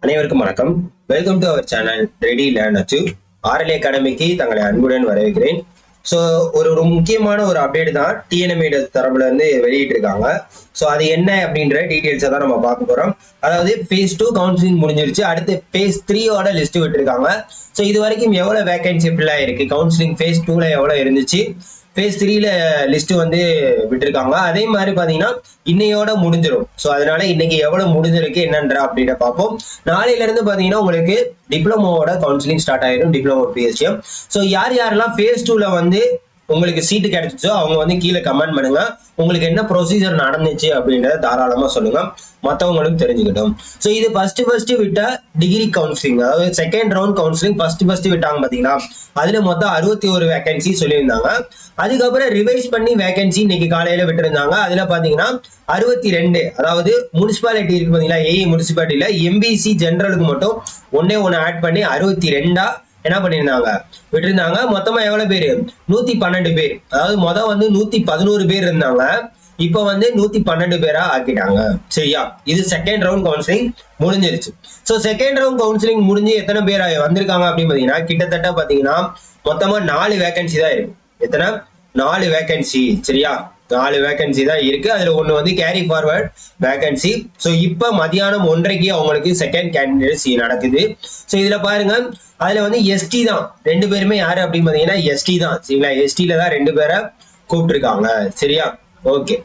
அனைவருக்கும் வணக்கம். Welcome to our channel ready learn achieve. RLA அகாடமிக்கு தங்களை அன்புடன் வரவேற்கிறேன். ஸோ ஒரு முக்கியமான ஒரு அப்டேட் தான் டிஎன்எம்ஏ தரப்புல இருந்து வெளியிட்டு இருக்காங்க. ஸோ அது என்ன அப்படின்ற டீட்டெயில்ஸை தான் நம்ம பார்க்க போறோம். அதாவது phase 2 கவுன்சிலிங் முடிஞ்சிருச்சு, அடுத்து phase 3யோட லிஸ்ட் விட்டுருக்காங்க. ஸோ இது வரைக்கும் எவ்வளவு வேகன்சி ஃபில் இருக்கு, கவுன்சிலிங் phase 2ல எவ்வளவு இருந்துச்சு, phase 3ல லிஸ்ட் வந்து விட்டுருக்காங்க. அதே மாதிரி பாத்தீங்கன்னா இன்னையோட முடிஞ்சிடும். ஸோ அதனால இன்னைக்கு எவ்வளவு முடிஞ்சிருக்கு என்னன்ற அப்படின்னு பார்ப்போம். நாளையில இருந்து பாத்தீங்கன்னா உங்களுக்கு டிப்ளமோவோட கவுன்சிலிங் ஸ்டார்ட் ஆயிடும், டிப்ளமோ பிஎஸ்சிஎம். ஸோ யார் யாரெல்லாம் phase 2ல வந்து உங்களுக்கு சீட்டு கிடைச்சிச்சோ அவங்க வந்து கீழே கமெண்ட் பண்ணுங்க. உங்களுக்கு என்ன ப்ரொசீஜர் நடந்துச்சு அப்படின்றத தாராளமா சொல்லுங்க, மற்றவங்களும் தெரிஞ்சுக்கிட்டோம். ஸோ இது ஃபர்ஸ்ட் விட்ட டிகிரி கவுன்சிலிங், அதாவது செகண்ட் ரவுண்ட் கவுன்சிலிங் ஃபர்ஸ்ட் விட்டாங்க பாத்தீங்களா, அதுல மொத்தம் 61 வேகன்சி சொல்லியிருந்தாங்க. அதுக்கப்புறம் ரிவைஸ் பண்ணி வேகன்சி இன்னைக்கு காலையில விட்டுருந்தாங்க. அதுல பாத்தீங்கன்னா 62, அதாவது முனிசிபாலிட்டி இருக்கு பாத்தீங்களா, ஏஇ முனிசிபாலிட்டியில எம்பிசி ஜெனரலுக்கு மட்டும் ஒண்ணு ஆட் பண்ணி 62 என்ன பண்ணிருந்தாங்க விட்டுருந்தாங்க. மொத்தமா எவ்வளவு பேரு, 112 பேர். அதாவது வந்து 111 பேர் இருந்தாங்க, இப்ப வந்து 112 பேரா ஆக்கிட்டாங்க. சரியா, இது செகண்ட் ரவுண்ட் கவுன்சிலிங் முடிஞ்சிருச்சு. சோ செகண்ட் ரவுண்ட் கவுன்சிலிங் முடிஞ்சு எத்தனை பேர் வந்திருக்காங்க அப்படின்னு பாத்தீங்கன்னா கிட்டத்தட்ட பாத்தீங்கன்னா மொத்தமா 4 வேகன்சி தான் இருக்கு. எத்தனை? 4 வேகன்சி. சரியா, 4 வேகன்சி தான் இருக்கு. அதுல ஒண்ணு வந்து கேரி ஃபார்வர்ட் வேகன்சி. ஸோ இப்ப மதியானம் 1:30 அவங்களுக்கு செகண்ட் கேண்டிடேட்ஸ் நடக்குது. ஸோ இதுல பாருங்க, அதுல வந்து எஸ்டி தான் 2 பேருமே. யாரு அப்படின்னு பாத்தீங்கன்னா எஸ்டி தான். சரிங்களா, எஸ்டில தான் 2 பேரை கூப்பிட்டுருக்காங்க. சரியா, ஓகே.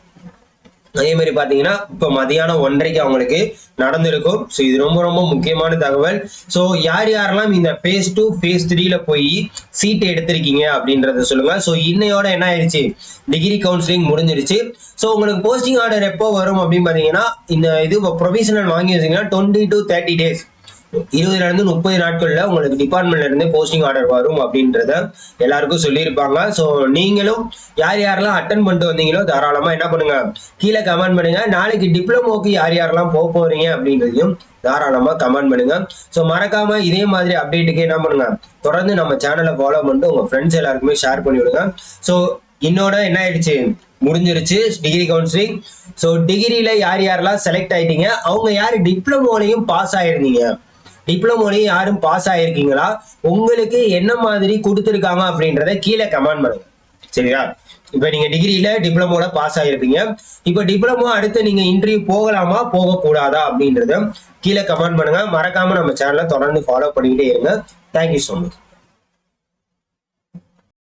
அதே மாதிரி பாத்தீங்கன்னா இப்ப மதியானம் 1:30 அவங்களுக்கு நடந்திருக்கும். ஸோ இது ரொம்ப ரொம்ப முக்கியமான தகவல். ஸோ யார் யாரெல்லாம் இந்த phase 2 phase 3ல போய் சீட் எடுத்திருக்கீங்க அப்படின்றத சொல்லுங்க. ஸோ இன்னையோட என்ன ஆயிடுச்சு, டிகிரி கவுன்சிலிங் முடிஞ்சிருச்சு. ஸோ உங்களுக்கு போஸ்டிங் ஆர்டர் எப்போ வரும் அப்படின்னு பாத்தீங்கன்னா இந்த இது ப்ரொவிஷனல் வாங்கி வச்சீங்கன்னா 20 to 30 days, 20ல இருந்து 30 நாட்கள்ல உங்களுக்கு டிபார்ட்மெண்ட்ல இருந்து போஸ்டிங் ஆர்டர் வரும் அப்படின்றத எல்லாருக்கும் சொல்லியிருப்பாங்க. ஸோ நீங்களும் யார் யாரெல்லாம் அட்டன் பண்ணிட்டு வந்தீங்களோ தாராளமா என்ன பண்ணுங்க, கீழே கமெண்ட் பண்ணுங்க. நாளைக்கு டிப்ளமோக்கு யார் யாரெல்லாம் போக போறீங்க அப்படின்றதையும் தாராளமா கமெண்ட் பண்ணுங்க. ஸோ மறக்காம இதே மாதிரி அப்டேட்டுக்கு என்ன பண்ணுங்க, தொடர்ந்து நம்ம சேனலை ஃபாலோ பண்ணிட்டு உங்க ஃப்ரெண்ட்ஸ் எல்லாருக்குமே ஷேர் பண்ணி விடுங்க. ஸோ இன்னோட என்ன ஆயிடுச்சு, முடிஞ்சிருச்சு டிகிரி கவுன்சிலிங். ஸோ டிகிரியில யார் யாரெல்லாம் செலக்ட் ஆயிட்டீங்க, அவங்க யாரு டிப்ளமோலையும் பாஸ் ஆயிருந்தீங்க, டிப்ளமோலையும் யாரும் பாஸ் ஆயிருக்கீங்களா, உங்களுக்கு என்ன மாதிரி கொடுத்துருக்காங்க அப்படின்றத கீழே கமெண்ட் பண்ணுங்க. சரியா, இப்ப நீங்க டிகிரியில டிப்ளமோல பாஸ் ஆயிருப்பீங்க. இப்ப டிப்ளமோ அடுத்து நீங்க இன்டர்வியூ போகலாமா போகக்கூடாதா அப்படின்றத கீழே கமெண்ட் பண்ணுங்க. மறக்காம நம்ம சேனலை தொடர்ந்து ஃபாலோ பண்ணிக்கிட்டே இருங்க. Thank you so much.